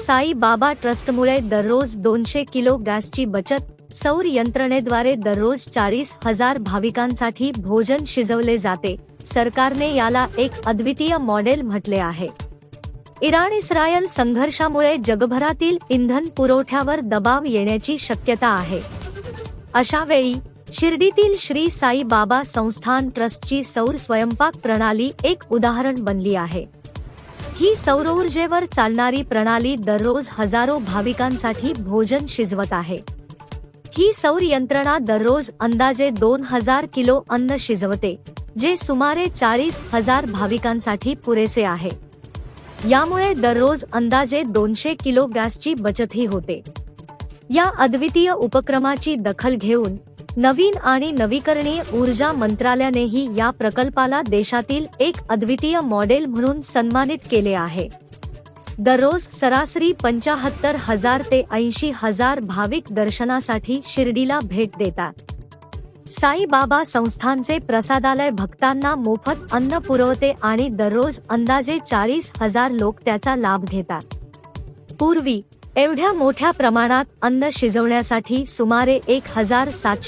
साई बाबा ट्रस्टमुळे दररोज 200 किलो गॅसची बचत. सौर यंत्रणेद्वारे दररोज 40,000 भाविकांसाठी भोजन शिजवले जाते. सरकारने याला एक अद्वितीय मॉडेल म्हटले आहे. इराण-इस्रायल संघर्षामुळे जगभरातील इंधन पुरवठ्यावर दबाव येण्याची शक्यता आहे. अशा वेळी शिर्डीतील श्री साई बाबा संस्थान ट्रस्टची सौर स्वयंपाक प्रणाली एक उदाहरण बनली आहे. ही सौरऊर्जेवर चालणारी प्रणाली दररोज हजारो भाविकांसाठी भोजन शिजवत आहे. ही सौर यंत्रणा दररोज अंदाजे 2000 किलो अन्न शिजवते, जे सुमारे 40,000 भाविकांसाठी पुरेसे आहे. यामुळे दररोज अंदाजे 200 किलो गॅसची बचतही होते. या अद्वितीय उपक्रमाची दखल घेऊन नवीन आणि नवीकरणीय ऊर्जा मंत्रालयानेही या प्रकल्पाला देशातील एक अद्वितीय मॉडेल म्हणून सन्मानित केले आहे. दररोज सरासरी 75,000 ते 80,000 भाविक दर्शनासाठी शिर्डीला भेट देतात. साई बाबा संस्थानचे प्रसादालय भक्तांना मोफत अन्न पुरवते आणि दररोज अंदाजे 40,000 लोक त्याचा लाभ घेतात. पूर्वी एवढ्या मोठ्या प्रमाणात अन्न शिजवण्यासाठी सुमारे 1,700